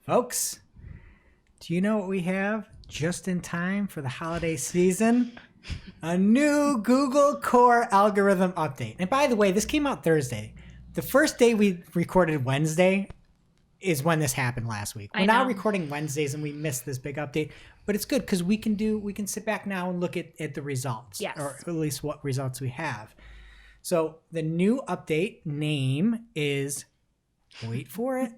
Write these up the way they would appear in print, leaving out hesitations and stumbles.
Folks, do you know what we have just in time for the holiday season? A new Google Core algorithm update. And by the way, this came out Thursday. The first day we recorded Wednesday is when this happened last week. We're now recording Wednesdays and we missed this big update. But it's good because we can sit back now and look at the results. Yes. Or at least what results we have. So the new update name is, wait for it,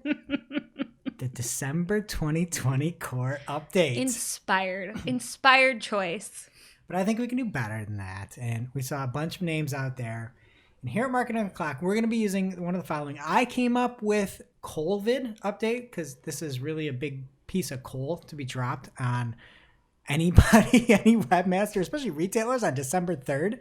the December 2020 Core Update. Inspired choice. But I think we can do better than that. And we saw a bunch of names out there. And here at Marketing on the Clock, we're going to be using one of the following. I came up with COVID update because this is really a big piece of coal to be dropped on anybody, any webmaster, especially retailers on December 3rd.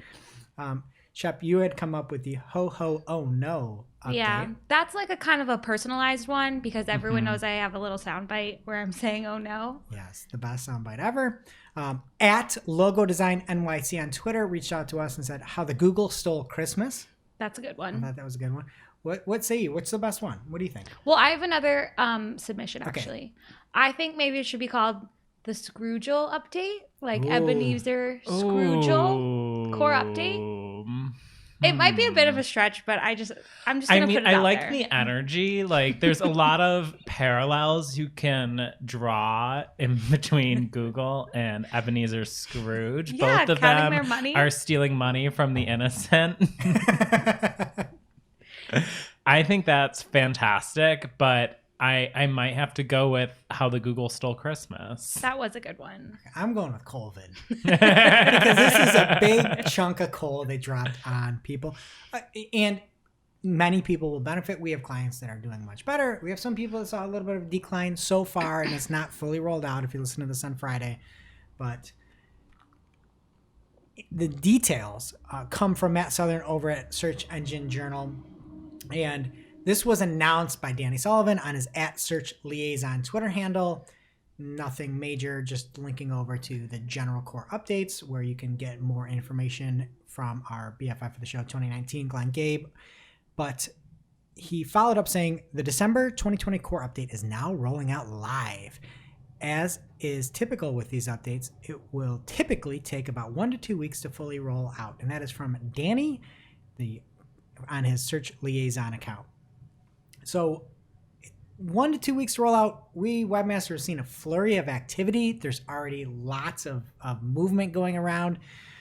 Shep, you had come up with the ho ho oh no update. Yeah, that's like a kind of a personalized one because everyone knows I have a little soundbite where I'm saying oh no. Yes, the best soundbite ever. At Logo Design NYC on Twitter reached out to us and said how the Google stole Christmas. That's a good one. I thought that was a good one. What say you? What's the best one? What do you think? Well, I have another submission actually. Okay. I think maybe it should be called the Scroogel update, like Ebenezer Scroogel core update. It might be a bit of a stretch, but I'm just gonna put it out there. I like the energy. Like, there's a lot of parallels you can draw in between Google and Ebenezer Scrooge. Yeah, both of counting them their money. are stealing money from the innocent. I think that's fantastic, but I might have to go with how the Google stole Christmas. That was a good one. I'm going with COVID. Because this is a big chunk of coal they dropped on people. And many people will benefit. We have clients that are doing much better. We have some people that saw a little bit of a decline so far, and it's not fully rolled out if you listen to this on Friday. But the details come from Matt Southern over at Search Engine Journal. And this was announced by Danny Sullivan on his @SearchLiaison Twitter handle. Nothing major, just linking over to the general core updates where you can get more information from our BFF for the show 2019, Glenn Gabe. But he followed up saying the December 2020 core update is now rolling out live. As is typical with these updates, it will typically take about 1 to 2 weeks to fully roll out. And that is from Danny on his Search Liaison account. So 1 to 2 weeks to roll out. We webmasters have seen a flurry of activity. There's already lots of movement going around.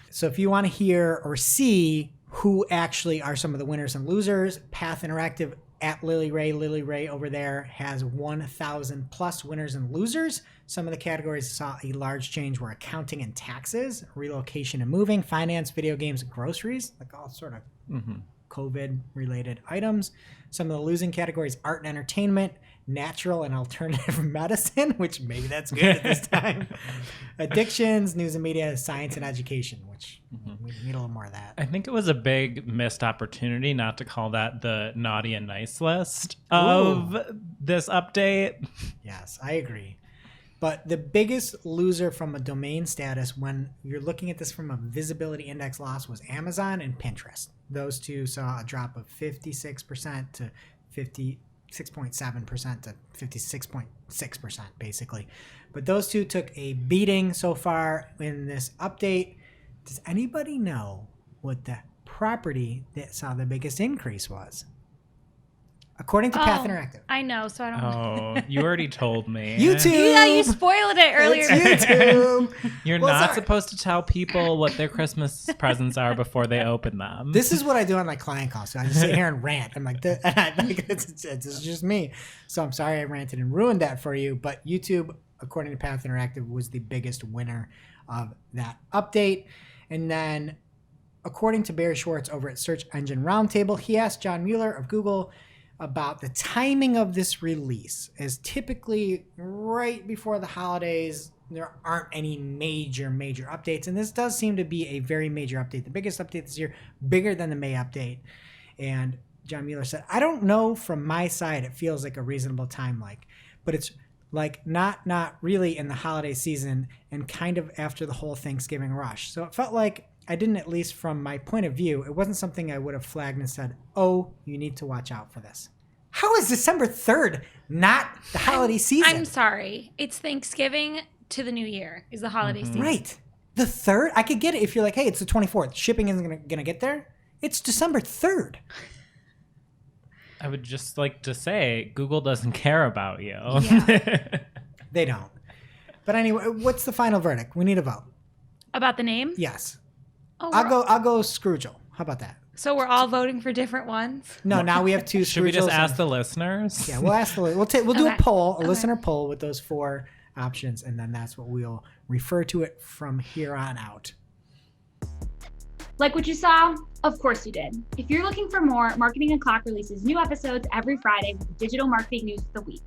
So if you want to hear or see who actually are some of the winners and losers, Path Interactive at Lily Ray over there has 1,000 plus winners and losers. Some of the categories saw a large change were accounting and taxes, relocation and moving, finance, video games, and groceries, like all sort of COVID-related items. Some of the losing categories, art and entertainment, natural and alternative medicine, which maybe that's good at this time, addictions, news and media, science and education, which we need a little more of that. I think it was a big missed opportunity not to call that the naughty and nice list of this update. Yes, I agree. But the biggest loser from a domain status when you're looking at this from a visibility index loss was Amazon and Pinterest. Those two saw a drop of 56% to 56.7% to 56.6% basically. But those two took a beating so far in this update. Does anybody know what the property that saw the biggest increase was? According to Path Interactive. I know, so I don't know. Oh, you already told me. YouTube! Yeah, you spoiled it earlier. It's YouTube! You're not supposed to tell people what their Christmas presents are before they open them. This is what I do on my client calls. So I just sit here and rant. I'm like, it's just me. So I'm sorry I ranted and ruined that for you. But YouTube, according to Path Interactive, was the biggest winner of that update. And then, according to Barry Schwartz over at Search Engine Roundtable, he asked John Mueller of Google about the timing of this release, as typically right before the holidays there aren't any major updates, and this does seem to be a very major update, the biggest update this year, bigger than the May update. And John Mueller said, I don't know, from my side it feels like a reasonable time, but it's like not really in the holiday season and kind of after the whole Thanksgiving rush. So it felt like I didn't, at least from my point of view, it wasn't something I would have flagged and said, oh, you need to watch out for this. How is December 3rd not the holiday season? I'm sorry. It's Thanksgiving to the New Year is the holiday season. Right. The 3rd? I could get it if you're like, hey, it's the 24th. Shipping isn't gonna get there. It's December 3rd. I would just like to say, Google doesn't care about you. Yeah. They don't. But anyway, what's the final verdict? We need a vote. About the name? Yes. Oh, I'll go Scroogeal. How about that? So we're all voting for different ones? No, now we have 2 Scroogels. Should we just ask the listeners? Yeah, we'll ask we'll do a Okay. poll, a listener poll with those 4 options, and then that's what we'll refer to it from here on out. Like what you saw? Of course you did. If you're looking for more, Marketing O'Clock releases new episodes every Friday with the digital marketing news of the week.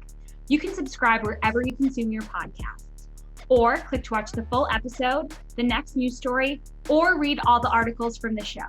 You can subscribe wherever you consume your podcasts, or click to watch the full episode, the next news story, or read all the articles from the show.